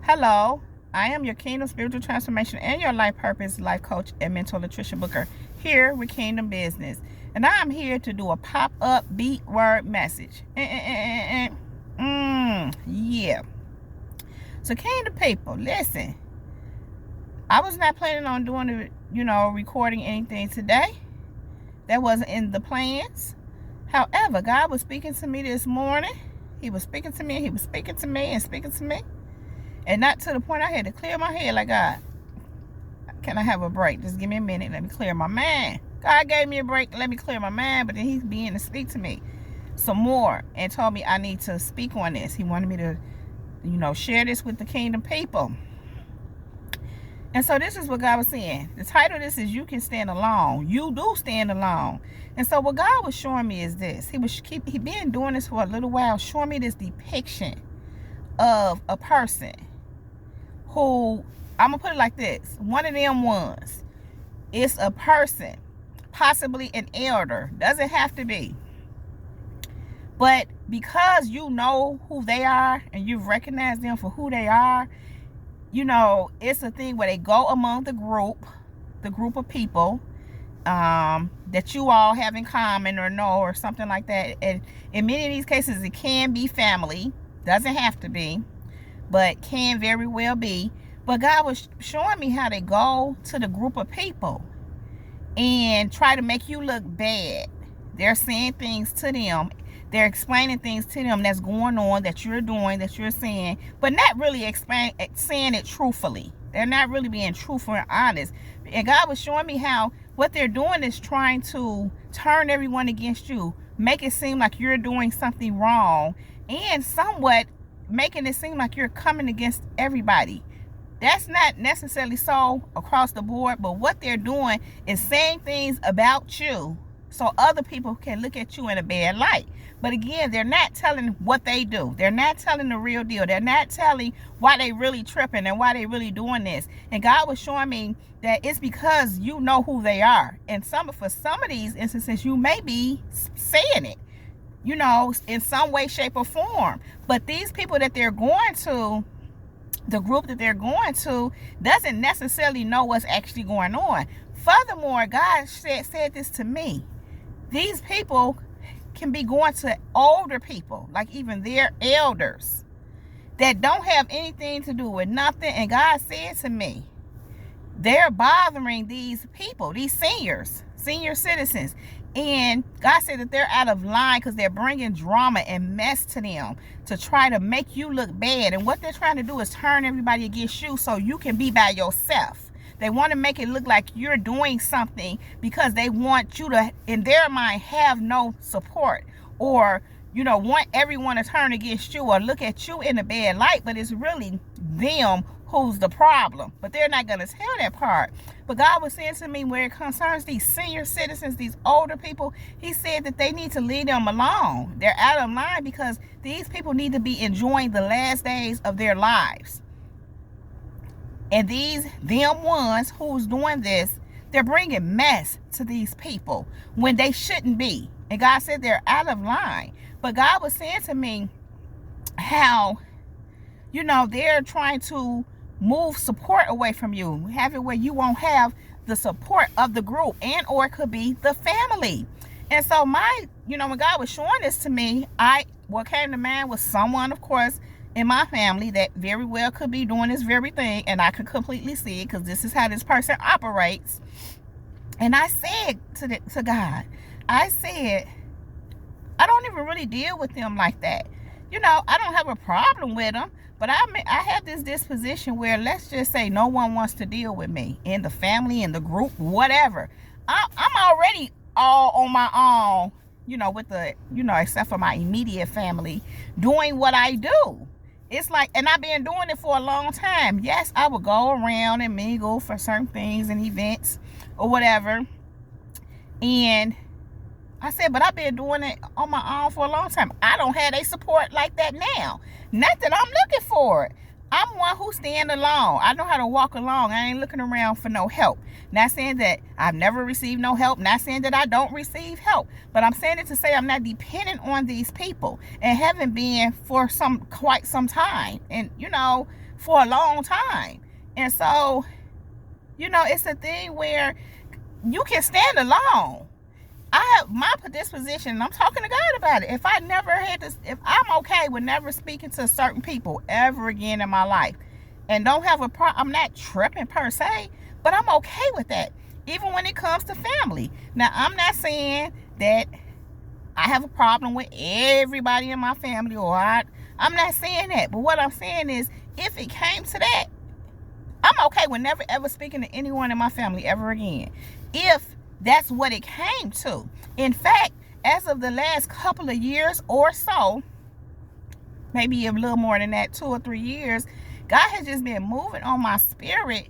Hello, I am your Kingdom Spiritual Transformation and your Life Purpose Life Coach and Mentor Latricia Booker here with Kingdom Business. And I'm here to do a pop-up beat word message. Yeah. So Kingdom people, listen. I was not planning on doing recording anything today. That wasn't in the plans. However, God was speaking to me this morning. He was speaking to me, and speaking to me. And not to the point I had to clear my head like, God, can I have a break? Just give me a minute. Let me clear my mind. God gave me a break. Let me clear my mind. But then he's beginning to speak to me some more and told me I need to speak on this. He wanted me to, share this with the kingdom people. And so this is what God was saying. The title of this is You Can Stand Alone. You do stand alone. And so what God was showing me is this. He been doing this for a little while, showing me this depiction of a person who, I'm going to put it like this. One of them ones. It's a person, possibly an elder. Doesn't have to be. But because you know who they are and you've recognized them for who they are, it's a thing where they go among the group of people that you all have in common or know or something like that. And in many of these cases, it can be family. Doesn't have to be, but can very well be. But God was showing me how they go to the group of people and try to make you look bad. They're saying things to them. They're explaining things to them that's going on, that you're doing, that you're saying, but not really saying it truthfully. They're not really being truthful and honest. And God was showing me how what they're doing is trying to turn everyone against you, make it seem like you're doing something wrong, and somewhat making it seem like you're coming against everybody. That's not necessarily so across the board, but what they're doing is saying things about you so other people can look at you in a bad light. But again, they're not telling what they do. They're not telling the real deal. They're not telling why they really tripping and why they really doing this. And God was showing me that it's because you know who they are. And for some of these instances, you may be saying it, in some way, shape, or form. But these people that they're going to, the group that they're going to, doesn't necessarily know what's actually going on. Furthermore, God said this to me. These people can be going to older people, like even their elders, that don't have anything to do with nothing. And God said to me, they're bothering these people, these senior citizens. And God said that they're out of line because they're bringing drama and mess to them to try to make you look bad. And what they're trying to do is turn everybody against you so you can be by yourself. They want to make it look like you're doing something because they want you to, in their mind, have no support or, want everyone to turn against you or look at you in a bad light. But it's really them who's the problem. But they're not going to tell that part. But God was saying to me, where it concerns these senior citizens, these older people, he said that they need to leave them alone. They're out of line because these people need to be enjoying the last days of their lives. And them ones who's doing this, they're bringing mess to these people when they shouldn't be. And God said they're out of line. But God was saying to me how, they're trying to move support away from you. Have it where you won't have the support of the group, and or it could be the family. And so when God was showing this to me, what came to mind was someone, of course, in my family that very well could be doing this very thing, and I could completely see it because this is how this person operates. And I said to God, I said, I don't even really deal with them like that. I don't have a problem with them, but I have this disposition where, let's just say, no one wants to deal with me in the family, in the group, whatever. I'm already all on my own, with the, except for my immediate family, doing what I do. It's like, and I've been doing it for a long time. Yes, I would go around and mingle for certain things and events or whatever. And I said, but I've been doing it on my own for a long time. I don't have a support like that now. Not that I'm looking for it. I'm one who stand alone. I know how to walk along. I ain't looking around for no help. Not saying that I've never received no help. Not saying that I don't receive help. But I'm saying it to say I'm not dependent on these people. And haven't been for quite some time. And, for a long time. And so, you know, it's a thing where you can stand alone. I have my disposition, and I'm talking to God about it. If I never had this, if I'm okay with never speaking to certain people ever again in my life, and don't have a problem, I'm not tripping per se, but I'm okay with that. Even when it comes to family. Now, I'm not saying that I have a problem with everybody in my family, or I'm not saying that. But what I'm saying is, if it came to that, I'm okay with never ever speaking to anyone in my family ever again. If that's what it came to. In fact, as of the last couple of years or so, maybe a little more than that, 2 or 3 years, God has just been moving on my spirit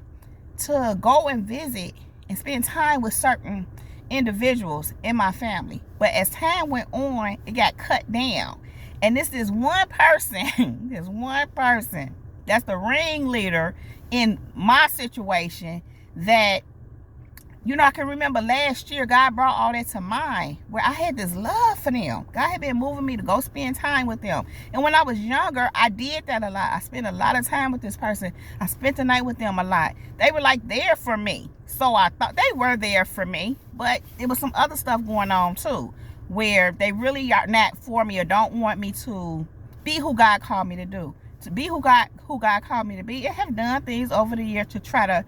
to go and visit and spend time with certain individuals in my family. But as time went on, it got cut down. And this is one person, this one person that's the ringleader in my situation that, you know, I can remember last year, God brought all that to mind, where I had this love for them. God had been moving me to go spend time with them. And when I was younger, I did that a lot. I spent a lot of time with this person. I spent the night with them a lot. They were like there for me. So I thought they were there for me. But there was some other stuff going on too, where they really are not for me or don't want me to be who God called me to do. To be who God called me to be. I have done things over the years to try to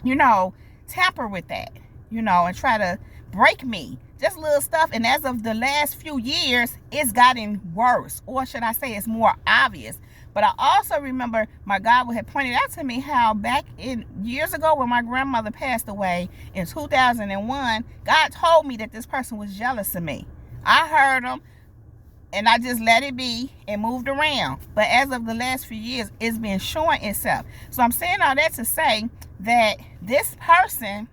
you know, tamper with that, you know, and try to break me. Just little stuff. And as of the last few years, it's gotten worse. Or should I say it's more obvious. But I also remember my God had pointed out to me how back in years ago when my grandmother passed away in 2001, God told me that this person was jealous of me. I heard him. And I just let it be and moved around. But as of the last few years, it's been showing itself. So I'm saying all that to say that this person,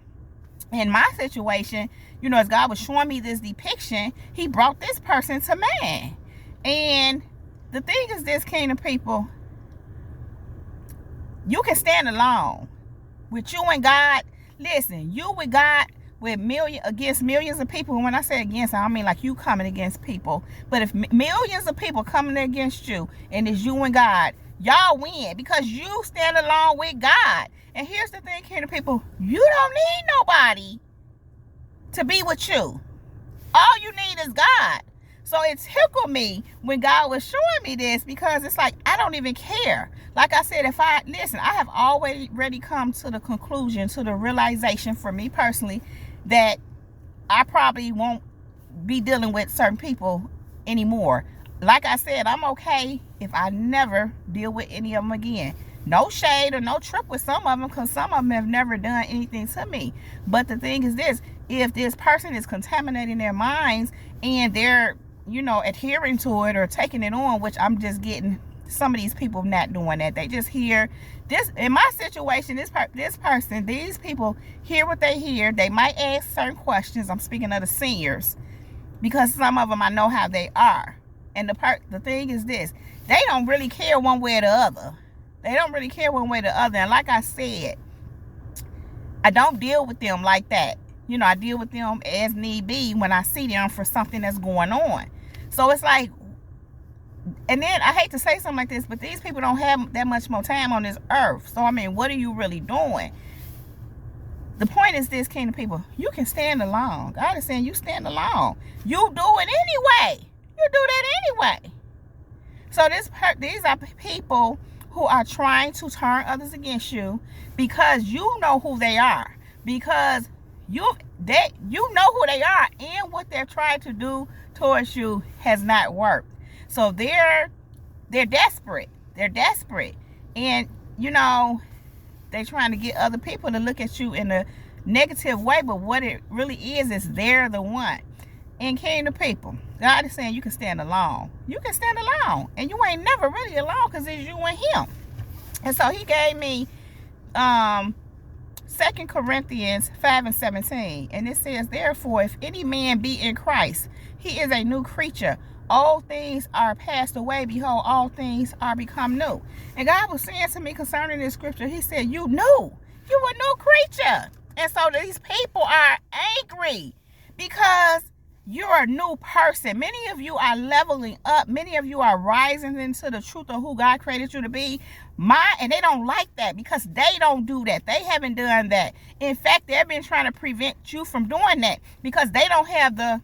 in my situation, you know, as God was showing me this depiction, he brought this person to man. And the thing is this, kingdom people, you can stand alone with you and God. Listen, you with God, with against millions of people. And when I say against, I don't mean like you coming against people. But if millions of people coming against you and it's you and God, y'all win because you stand along with God. And here's the thing, kingdom people, you don't need nobody to be with you. All you need is God. So it tickled me when God was showing me this, because it's like, I don't even care. Like I said, I have already come to the conclusion, to the realization for me personally, that I probably won't be dealing with certain people anymore. Like I said, I'm okay if I never deal with any of them again. No shade or no trip with some of them, because some of them have never done anything to me. But the thing is this, if this person is contaminating their minds and they're, you know, adhering to it or taking it on, which I'm just getting some of these people not doing that. They just hear this. In my situation, this person, these people hear what they hear. They might ask certain questions. I'm speaking of the seniors, because some of them I know how they are. And the thing is this, they don't really care one way or the other. They don't really care one way or the other. And like I said, I don't deal with them like that. You know, I deal with them as need be when I see them for something that's going on. So it's like, and then I hate to say something like this, but these people don't have that much more time on this earth. So, I mean, what are you really doing? The point is this, kingdom people, you can stand alone. God is saying you stand alone. You do it anyway. You do that anyway. So these are people who are trying to turn others against you because you know who they are. Because you know who they are, and what they're trying to do towards you has not worked. So they're desperate. They're desperate. And, you know, they're trying to get other people to look at you in a negative way. But what it really is they're the one. And kingdom people, God is saying you can stand alone. You can stand alone. And you ain't never really alone, because it's you and him. And so he gave me 2 Corinthians 5:17. And it says, therefore, if any man be in Christ, he is a new creature. All things are passed away. Behold, all things are become new. And God was saying to me concerning this scripture, he said, you knew. You were a new creature. And so these people are angry because You're a new person. Many of you are leveling up. Many of you are rising into the truth of who God created you to be. And they don't like that because they don't do that. They haven't done that. In fact, they've been trying to prevent you from doing that because they don't have the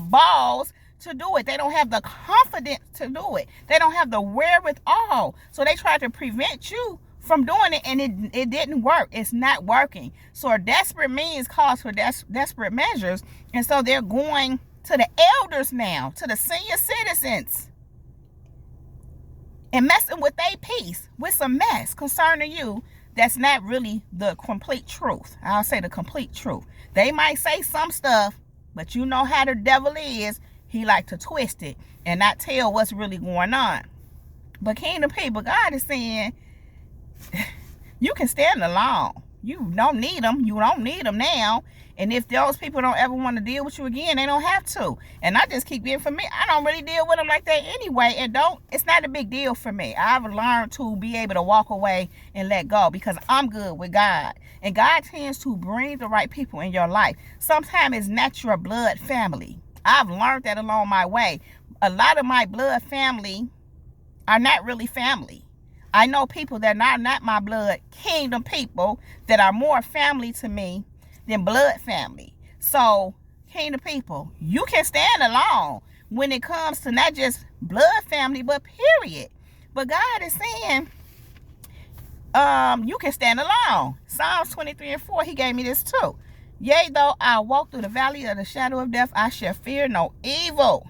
balls to do it. They don't have the confidence to do it. They don't have the wherewithal. So they try to prevent you from doing it, and it didn't work. It's not working. So a desperate means calls for desperate measures. And so they're going to the elders now, to the senior citizens, and messing with their peace with some mess concerning you that's not really the complete truth. I'll say the complete truth. They might say some stuff, but you know how the devil is. He like to twist it and not tell what's really going on. But kingdom people, God is saying, you can stand alone. You don't need them. You don't need them now. And if those people don't ever want to deal with you again, they don't have to. And I just keep being, for me, I don't really deal with them like that anyway. And it's not a big deal for me. I've learned to be able to walk away and let go because I'm good with God. And God tends to bring the right people in your life. Sometimes it's not your blood family. I've learned that along my way. A lot of my blood family are not really family. I know people that are not my blood, kingdom people, that are more family to me than blood family. So, kingdom people, you can stand alone when it comes to not just blood family, but period. But God is saying, you can stand alone. Psalms 23:4, he gave me this too. Yea, though I walk through the valley of the shadow of death, I shall fear no evil,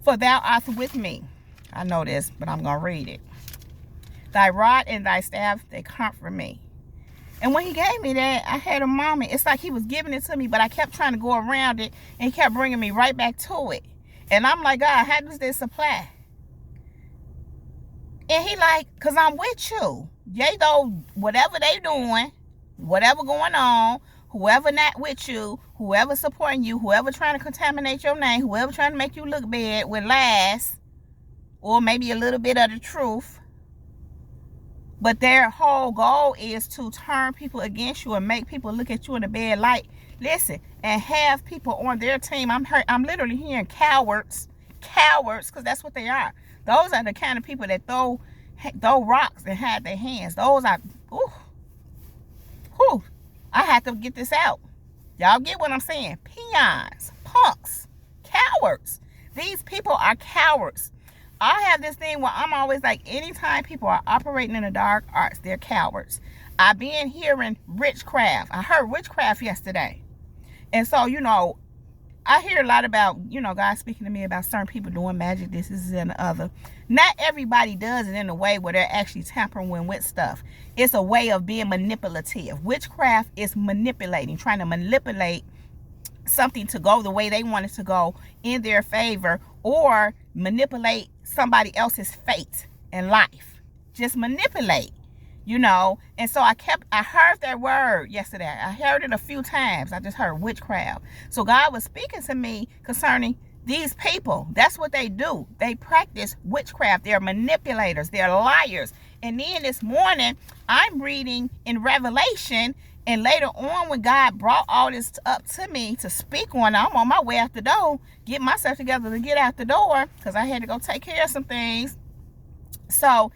for thou art with me. I know this, but I'm going to read it. Thy rod and thy staff, they comfort me. And when he gave me that, I had a moment. It's like he was giving it to me, but I kept trying to go around it, and he kept bringing me right back to it. And I'm like, God, how does this apply? And he like, because I'm with you. Yea, though, whatever they doing, whatever going on, whoever not with you, whoever supporting you, whoever trying to contaminate your name, whoever trying to make you look bad with lies, or maybe a little bit of the truth, but their whole goal is to turn people against you and make people look at you in a bad light. Listen, and have people on their team. I'm literally hearing cowards, because that's what they are. Those are the kind of people that throw rocks and hide their hands. Those are, I have to get this out. Y'all get what I'm saying? Peons, punks, cowards. These people are cowards. I have this thing where I'm always like, anytime people are operating in the dark arts, they're cowards. I've been hearing witchcraft. I heard witchcraft yesterday. And so, I hear a lot about, God speaking to me about certain people doing magic, this and the other. Not everybody does it in a way where they're actually tampering with stuff. It's a way of being manipulative. Witchcraft is manipulating, trying to manipulate something to go the way they want it to go in their favor, or manipulate somebody else's fate in life. Just manipulate, And so I heard that word yesterday. I heard it a few times. I just heard witchcraft. So God was speaking to me concerning these people. That's what they do. They practice witchcraft. They're manipulators. They're liars. And then this morning, I'm reading in Revelation. And later on, when God brought all this up to me to speak on, I'm on my way out the door, get myself together to get out the door, because I had to go take care of some things. So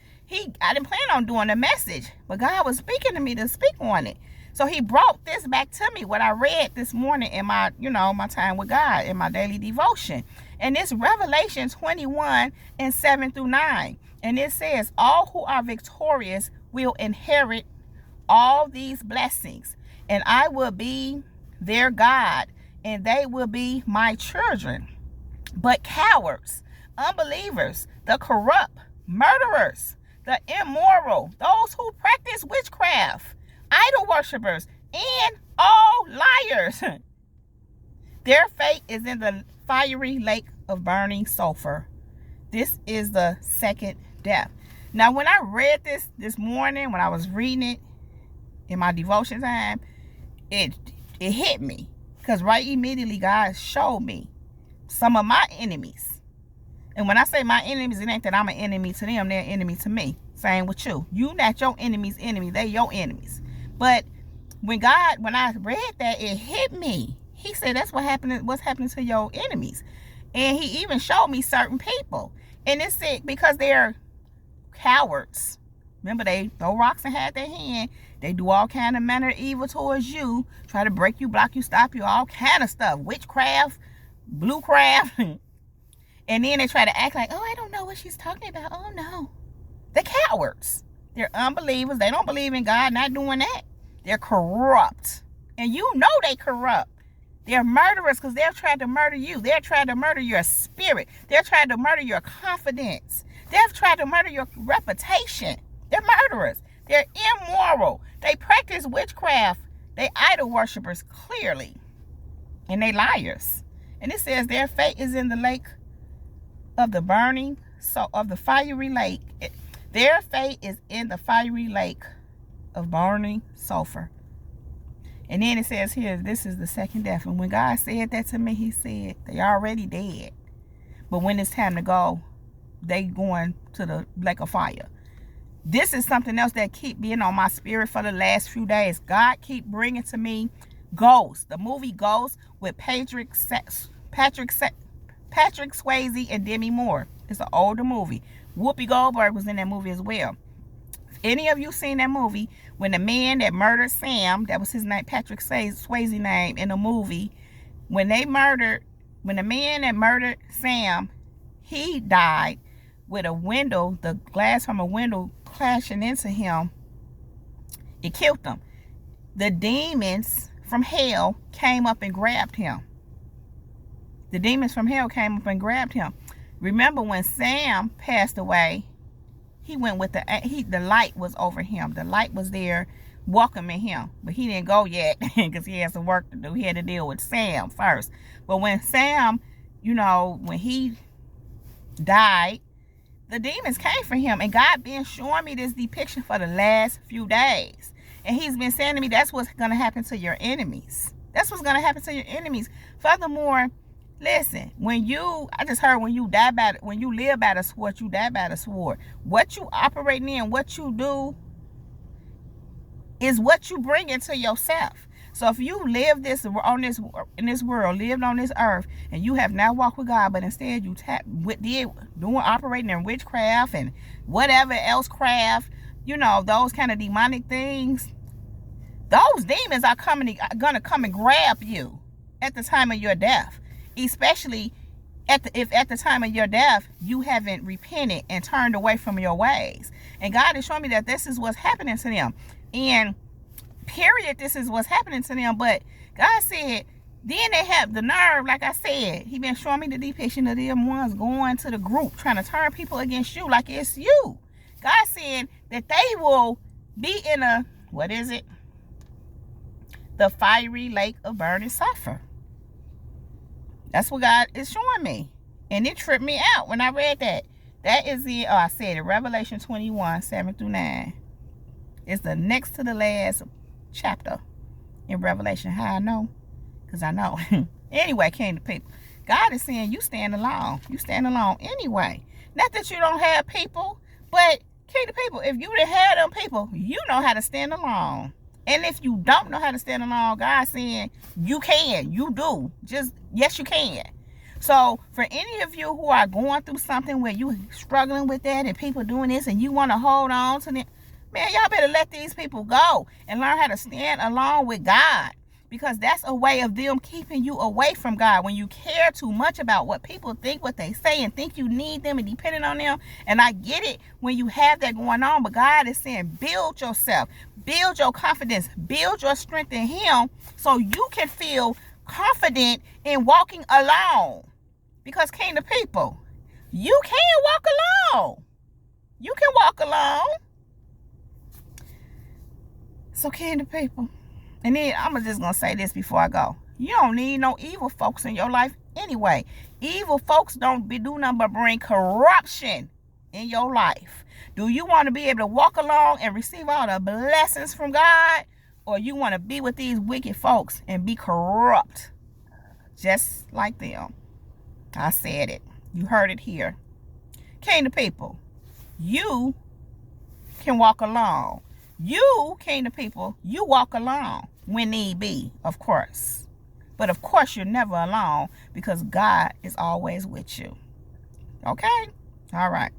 I didn't plan on doing a message, but God was speaking to me to speak on it. So he brought this back to me, what I read this morning in my, my time with God, in my daily devotion. And it's Revelation 21:7-9. And it says, all who are victorious will inherit all these blessings, and I will be their God, and they will be my children. But cowards, unbelievers, the corrupt, murderers, the immoral, those who practice witchcraft, idol worshipers, and all liars, their fate is in the fiery lake of burning sulfur. This is the second death. Now, when I read this morning, when I was reading it in my devotion time, it hit me, because right immediately God showed me some of my enemies. And when I say my enemies, it ain't that I'm an enemy to them, they're an enemy to me. Same with you. You not your enemy's enemy, they your enemies. But when I read that, it hit me. He said that's what's happening to your enemies. And he even showed me certain people. And it said because they're cowards. Remember, they throw rocks and have their hand. They do all kind of manner of evil towards you. Try to break you, block you, stop you, all kind of stuff. Witchcraft, bluecraft. And then they try to act like, oh, I don't know what she's talking about. Oh, no. They're cowards. They're unbelievers. They don't believe in God, not doing that. They're corrupt. And you know they corrupt. They're murderers because they're trying to murder you. They're trying to murder your spirit. They're trying to murder your confidence. They've tried to murder your reputation. They're murderers. They're immoral. They practice witchcraft. They idol worshipers, clearly. And they liars. And it says their fate is in the lake of the burning, of the fiery lake. Their fate is in the fiery lake of burning sulfur. And then it says here, this is the second death. And when God said that to me, he said, they already dead. But when it's time to go, they going to the lake of fire. This is something else that keep being on my spirit for the last few days. God keep bringing to me Ghost, the movie Ghost with Patrick Swayze and Demi Moore. It's an older movie. Whoopi Goldberg was in that movie as well. If any of you seen that movie, when the man that murdered Sam, that was his name, Patrick Swayze name in the movie, when the man that murdered Sam, he died with a window, the glass from a window crashing into him. It killed him. The demons from hell came up and grabbed him. The demons from hell came up and grabbed him. Remember when Sam passed away, he went with the light was over him. The light was there welcoming him. But he didn't go yet because he had some work to do. He had to deal with Sam first. But when Sam, when he died, the demons came for him. And God been showing me this depiction for the last few days. And he's been saying to me, that's what's going to happen to your enemies. That's what's going to happen to your enemies. Furthermore, listen, I just heard when you live by the sword, you die by the sword. What you operate in, what you do, is what you bring into yourself. So if you live in this world, lived on this earth, and you have not walked with God, but instead you operating in witchcraft and whatever else craft, those kind of demonic things, those demons are gonna come and grab you at the time of your death. Especially if at the time of your death you haven't repented and turned away from your ways. And God is showing me that this is what's happening to them. And period, this is what's happening to them. But God said, then they have the nerve, like I said, he been showing me the depiction of them ones going to the group, trying to turn people against you like it's you. God said that they will be in the fiery lake of burning sulfur. That's what God is showing me. And it tripped me out when I read that. That is I said it, Revelation 21, 7-9. It's the next to the last chapter in Revelation. How I know? Because I know. Anyway, kingdom people, God is saying you stand alone. You stand alone anyway. Not that you don't have people, but kingdom people, if you didn't have them people, you know how to stand alone. And if you don't know how to stand alone, God's saying you can, you do. Yes, you can. So for any of you who are going through something where you struggling with that and people doing this and you want to hold on to them, man, y'all better let these people go and learn how to stand alone with God. Because that's a way of them keeping you away from God. When you care too much about what people think, what they say, and think you need them and depending on them. And I get it when you have that going on. But God is saying, build yourself. Build your confidence. Build your strength in Him so you can feel confident in walking alone. Because kingdom people, you can walk alone. You can walk alone. So kingdom people. And then I'm just going to say this before I go. You don't need no evil folks in your life anyway. Evil folks don't do nothing but bring corruption in your life. Do you want to be able to walk along and receive all the blessings from God? Or you want to be with these wicked folks and be corrupt just like them? I said it. You heard it here. Kingdom people, you can walk alone. You, kingdom people, you walk alone when need be, of course. But of course, you're never alone because God is always with you. Okay? All right.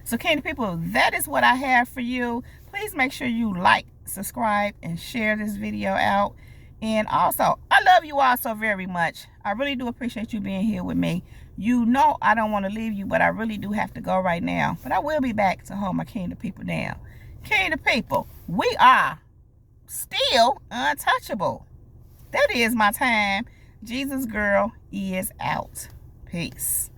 So, Kingdom people, that is what I have for you. Please make sure you like, subscribe, and share this video out. And also, I love you all so very much. I really do appreciate you being here with me. You know I don't want to leave you, but I really do have to go right now. But I will be back to hold my Kingdom people down. Kingdom people, we are still untouchable. That is my time. Jesus Girl is out. Peace.